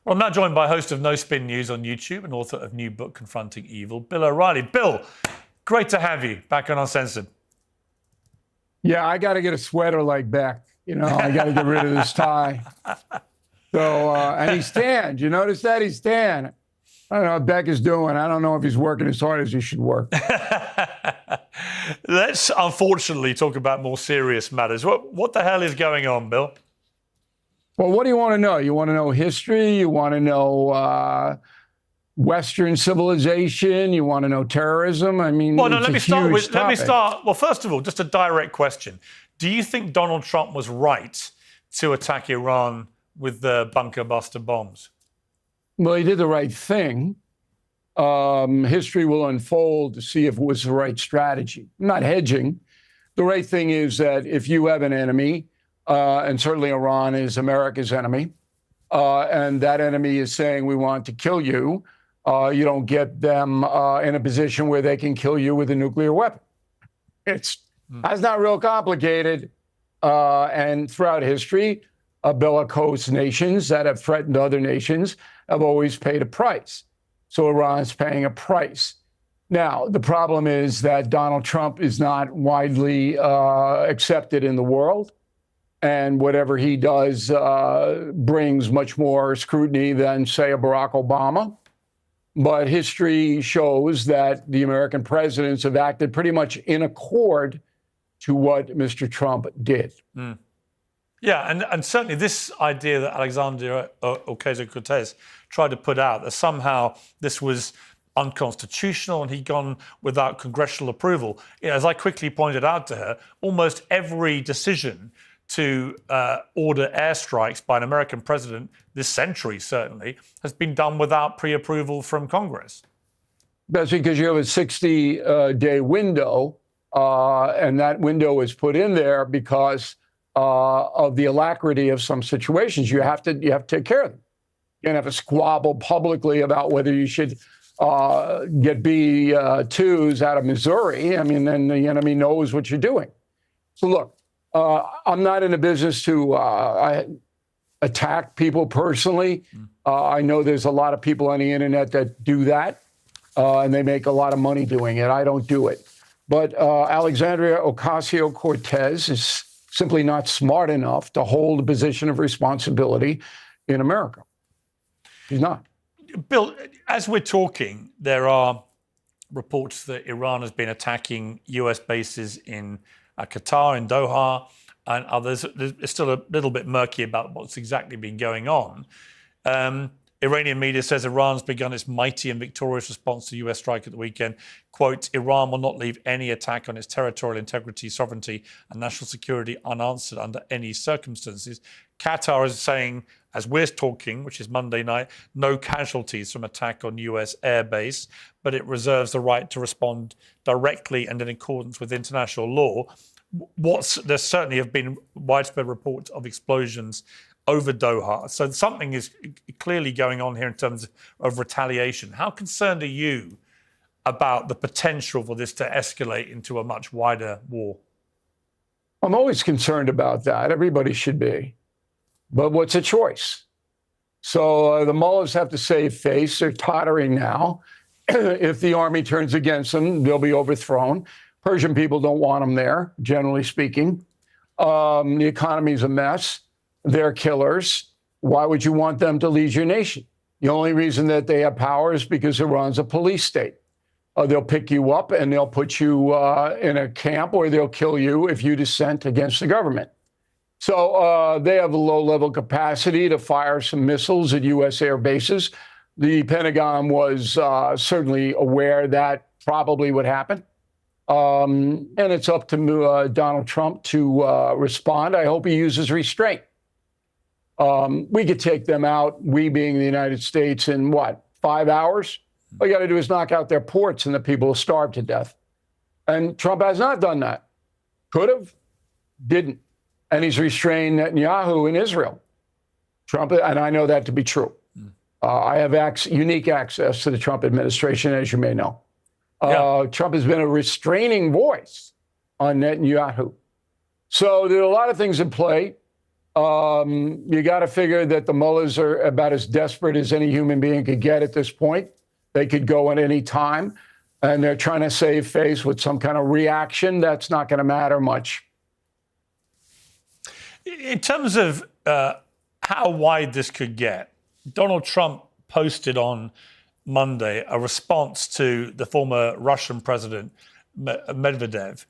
Well, I'm now joined by host of No Spin News on YouTube and author of new book, Confronting Evil, Bill O'Reilly. Bill, great to have you back on Uncensored. Yeah, I got to get a sweater like Beck. I got to get rid of this tie. So, and he's tanned. You notice that? He's tanned. I don't know what Beck is doing. I don't know if he's working as hard as he should work. Let's unfortunately talk about more serious matters. What the hell is going on, Bill? Well, what do you want to know? You want to know history? You want to know Western civilization? You want to know terrorism? I mean, well, no, let me start. Well, first of all, just a direct question. Do you think Donald Trump was right to attack Iran with the bunker buster bombs? Well, he did the right thing. History will unfold to see if it was the right strategy. I'm not hedging. The right thing is that if you have an enemy, and certainly Iran is America's enemy, and that enemy is saying we want to kill you, you don't get them in a position where they can kill you with a nuclear weapon. That's not real complicated. And throughout history, bellicose nations that have threatened other nations have always paid a price. So Iran's paying a price. Now, the problem is that Donald Trump is not widely accepted in the world. And whatever he does brings much more scrutiny than, say, a Barack Obama. But history shows that the American presidents have acted pretty much in accord to what Mr. Trump did. Yeah, and certainly this idea that Alexandria Ocasio-Cortez tried to put out, that somehow this was unconstitutional and he'd gone without congressional approval. As I quickly pointed out to her, almost every decision to order airstrikes by an American president this century, certainly, has been done without pre-approval from Congress. That's because you have a 60-day window, and that window is put in there because of the alacrity of some situations. You have to take care of them. You can't have a squabble publicly about whether you should get B-2s out of Missouri. I mean, then the enemy knows what you're doing. So look, I'm not in a business to attack people personally. I know there's a lot of people on the internet that do that, and they make a lot of money doing it. I don't do it. But Alexandria Ocasio-Cortez is simply not smart enough to hold a position of responsibility in America. She's not. Bill, as we're talking, there are reports that Iran has been attacking US bases in Qatar, in Doha, and others. It's still a little bit murky about what's exactly been going on. Iranian media says Iran's begun its mighty and victorious response to the US strike at the weekend. Quote, Iran will not leave any attack on its territorial integrity, sovereignty, and national security unanswered under any circumstances. Qatar is saying, as we're talking, which is Monday night, no casualties from attack on US airbase, but it reserves the right to respond directly and in accordance with international law. There certainly have been widespread reports of explosions over Doha. So something is clearly going on here in terms of retaliation. How concerned are you about the potential for this to escalate into a much wider war? I'm always concerned about that. Everybody should be. But what's a choice? So the mullahs have to save face. They're tottering now. If the army turns against them, they'll be overthrown. Persian people don't want them there, generally speaking. The economy's a mess. They're killers. Why would you want them to lead your nation? The only reason that they have power is because Iran's a police state. They'll pick you up and they'll put you in a camp, or they'll kill you if you dissent against the government. So they have a low-level capacity to fire some missiles at U.S. air bases. The Pentagon was certainly aware that probably would happen. And it's up to Donald Trump to respond. I hope he uses restraint. We could take them out, we being the United States, in what, 5 hours? All you got to do is knock out their ports and the people will starve to death. And Trump has not done that. Could have, didn't. And he's restrained Netanyahu in Israel. Trump, and I know that to be true. I have unique access to the Trump administration, as you may know. Trump has been a restraining voice on Netanyahu. So there are a lot of things in play. You got to figure that the mullahs are about as desperate as any human being could get at this point. They could go at any time, and they're trying to save face with some kind of reaction. That's not going to matter much. In terms of how wide this could get, Donald Trump posted on Monday a response to the former Russian president, Medvedev.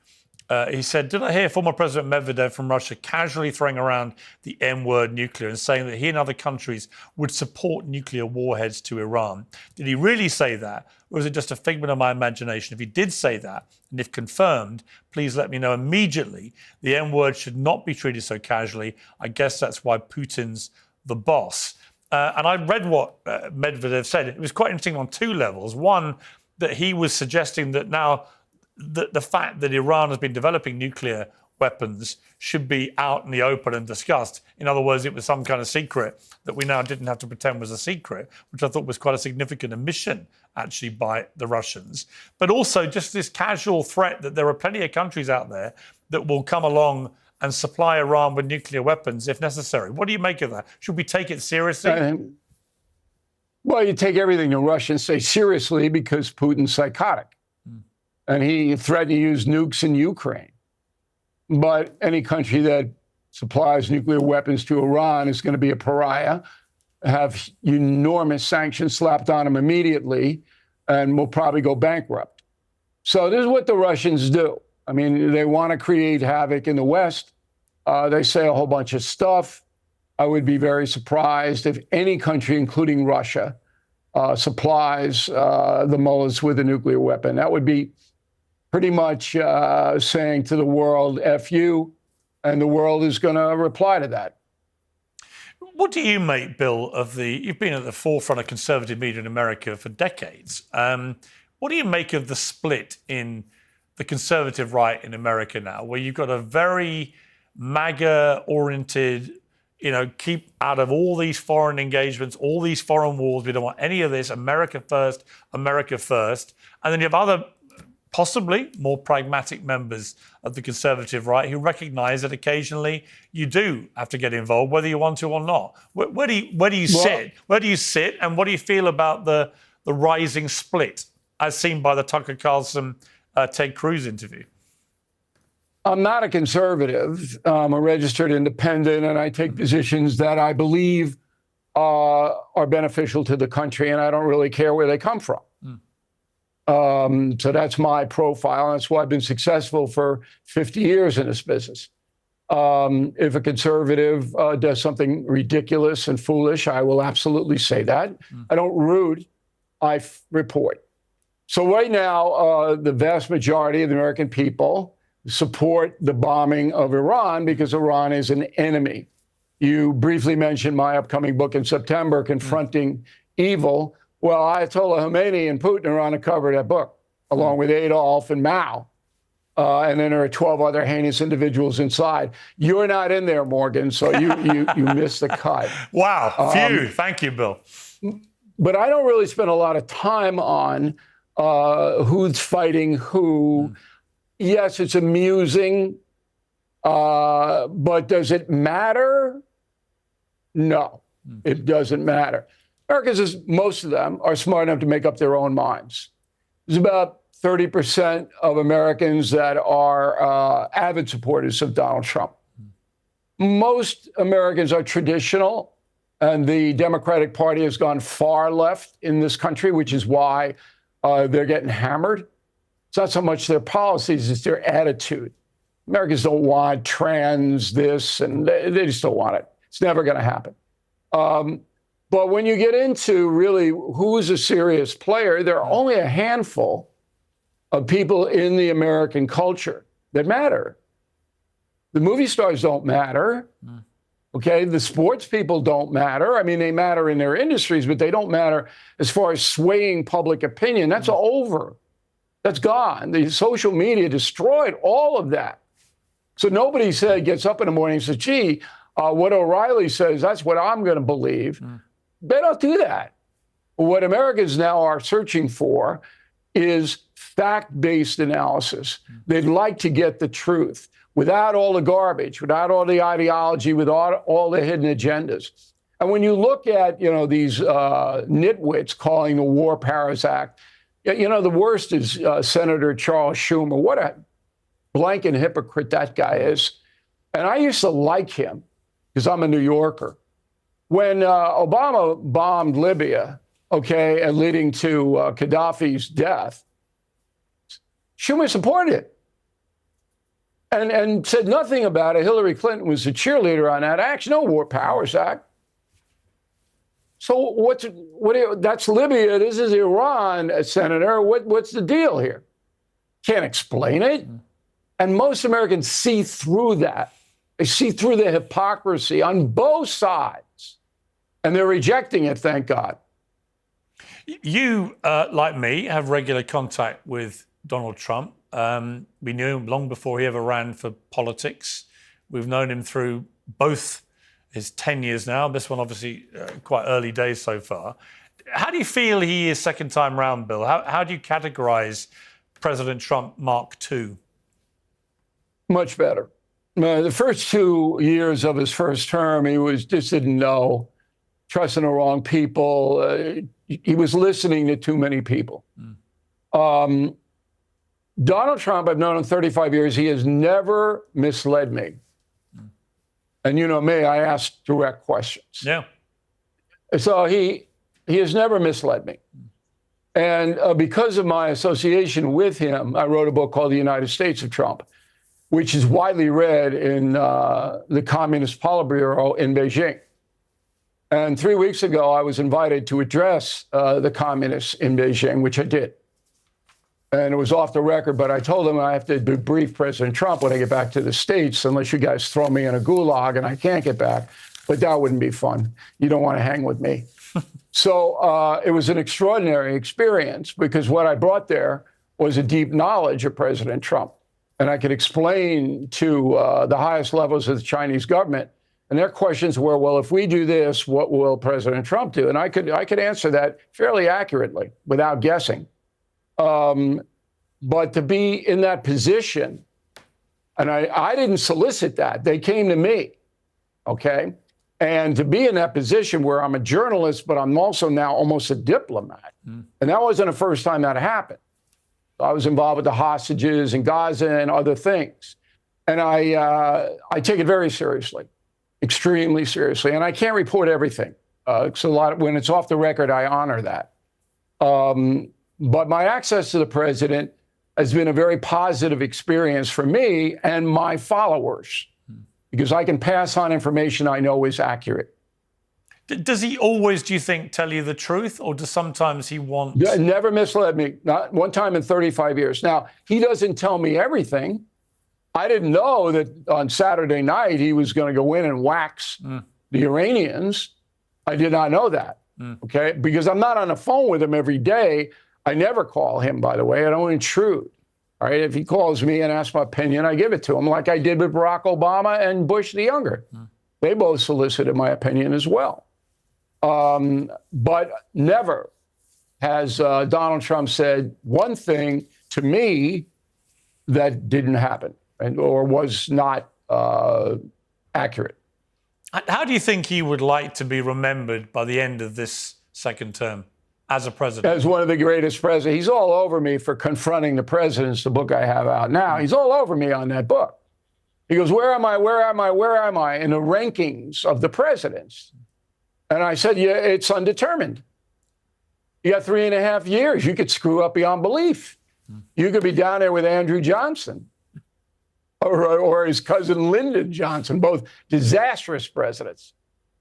He said, "Did I hear former President Medvedev from Russia casually throwing around the M-word nuclear and saying that he and other countries would support nuclear warheads to Iran? Did he really say that? Or was it just a figment of my imagination? If he did say that, and if confirmed, please let me know immediately. The M-word should not be treated so casually. I guess that's why Putin's the boss." And I read what Medvedev said. It was quite interesting on two levels. One, that he was suggesting that now the fact that Iran has been developing nuclear weapons should be out in the open and discussed. In other words, it was some kind of secret that we now didn't have to pretend was a secret, which I thought was quite a significant admission, actually, by the Russians. But also just this casual threat that there are plenty of countries out there that will come along and supply Iran with nuclear weapons if necessary. What do you make of that? Should we take it seriously? Well, you take everything the Russians say seriously because Putin's psychotic. And he threatened to use nukes in Ukraine. But any country that supplies nuclear weapons to Iran is going to be a pariah, have enormous sanctions slapped on them immediately, and will probably go bankrupt. So this is what the Russians do. I mean, they want to create havoc in the West. They say a whole bunch of stuff. I would be very surprised if any country, including Russia, supplies the mullahs with a nuclear weapon. That would be pretty much saying to the world, F you, and the world is going to reply to that. What do you make, Bill, you've been at the forefront of conservative media in America for decades. What do you make of the split in the conservative right in America now, where you've got a very MAGA-oriented, keep out of all these foreign engagements, all these foreign wars, we don't want any of this, America first, and then you have other possibly more pragmatic members of the conservative right who recognize that occasionally you do have to get involved, whether you want to or not. Where do you sit? Where do you sit, and what do you feel about the rising split as seen by the Tucker Carlson, Ted Cruz interview? I'm not a conservative. I'm a registered independent, and I take positions that I believe are beneficial to the country, and I don't really care where they come from. So that's my profile. That's why I've been successful for 50 years in this business. If a conservative does something ridiculous and foolish, I will absolutely say that. I don't root, I report. So right now, the vast majority of the American people support the bombing of Iran because Iran is an enemy. You briefly mentioned my upcoming book in September, Confronting Evil. Well, Ayatollah Khomeini and Putin are on the cover of that book, along with Adolf and Mao. And then there are 12 other heinous individuals inside. You're not in there, Morgan, so you missed the cut. Wow, phew. Thank you, Bill. But I don't really spend a lot of time on who's fighting who. Yes, it's amusing, but does it matter? No, it doesn't matter. Americans, most of them, are smart enough to make up their own minds. There's about 30% of Americans that are avid supporters of Donald Trump. Most Americans are traditional, and the Democratic Party has gone far left in this country, which is why they're getting hammered. It's not so much their policies, it's their attitude. Americans don't want trans this, and they just don't want it. It's never going to happen. But when you get into really who's a serious player, there are only a handful of people in the American culture that matter. The movie stars don't matter. Okay, the sports people don't matter. I mean, they matter in their industries, but they don't matter as far as swaying public opinion. That's over. That's gone. The social media destroyed all of that. So nobody gets up in the morning and says, gee, what O'Reilly says, that's what I'm going to believe. They don't do that. What Americans now are searching for is fact-based analysis. They'd like to get the truth. without all the garbage, without all the ideology, without all the hidden agendas. And when you look at, these nitwits calling the War Powers Act, the worst is Senator Charles Schumer. What a blanket hypocrite that guy is. And I used to like him because I'm a New Yorker. When Obama bombed Libya, and leading to Gaddafi's death, Schumer supported it and said nothing about it. Hillary Clinton was the cheerleader on that act. No War Powers Act. So that's Libya. This is Iran, Senator. What's the deal here? Can't explain it. And most Americans see through that. They see through the hypocrisy on both sides. And they're rejecting it, thank God. You, like me, have regular contact with Donald Trump. We knew him long before he ever ran for politics. We've known him through both his 10 years now. This one, obviously, quite early days so far. How do you feel he is second time round, Bill? How do you categorize President Trump Mark II? Much better. The first 2 years of his first term, he just didn't know, trusting the wrong people. He was listening to too many people. Donald Trump, I've known him 35 years. He has never misled me. And you know me, I ask direct questions. Yeah. So he has never misled me. And because of my association with him, I wrote a book called The United States of Trump, which is widely read in the Communist Politburo in Beijing. And 3 weeks ago, I was invited to address the communists in Beijing, which I did. And it was off the record, but I told them I have to debrief President Trump when I get back to the States, unless you guys throw me in a gulag and I can't get back. But that wouldn't be fun. You don't want to hang with me. So it was an extraordinary experience because what I brought there was a deep knowledge of President Trump. And I could explain to the highest levels of the Chinese government. And their questions were, well, if we do this, what will President Trump do? And I could answer that fairly accurately without guessing. But to be in that position, and I didn't solicit that. They came to me, okay? And to be in that position where I'm a journalist, but I'm also now almost a diplomat. And that wasn't the first time that happened. I was involved with the hostages in Gaza and other things. And I take it very seriously, extremely seriously. And I can't report everything. So when it's off the record, I honor that. But my access to the president has been a very positive experience for me and my followers, because I can pass on information I know is accurate. Does he always, do you think, tell you the truth, or does sometimes he want... Never misled me, not one time in 35 years. Now, he doesn't tell me everything. I didn't know that on Saturday night he was going to go in and wax the Iranians. I did not know that, okay? Because I'm not on the phone with him every day. I never call him, by the way. I don't intrude, all right? If he calls me and asks my opinion, I give it to him, like I did with Barack Obama and Bush the Younger. They both solicited my opinion as well. But never has Donald Trump said one thing to me that didn't happen or was not accurate. How do you think he would like to be remembered by the end of this second term as a president? As one of the greatest presidents. He's all over me for confronting the presidents, the book I have out now. He's all over me on that book. He goes, where am I, where am I, where am I in the rankings of the presidents? And I said, yeah, it's undetermined. You got 3.5 years. You could screw up beyond belief. You could be down there with Andrew Johnson or his cousin Lyndon Johnson, both disastrous presidents.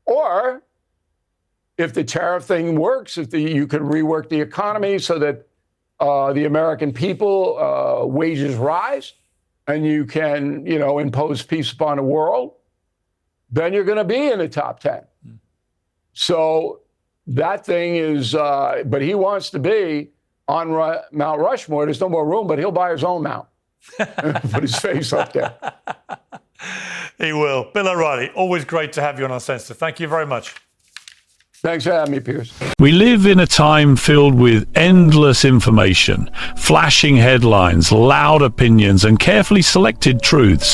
Or if the tariff thing works, you could rework the economy so that the American people wages rise and you can, impose peace upon the world, then you're going to be in the top 10. So that thing is, but he wants to be on Mount Rushmore. There's no more room, but he'll buy his own mount. Put his face up there. He will. Bill O'Reilly, always great to have you on Uncensored. Thank you very much. Thanks for having me, Piers. We live in a time filled with endless information, flashing headlines, loud opinions, and carefully selected truths.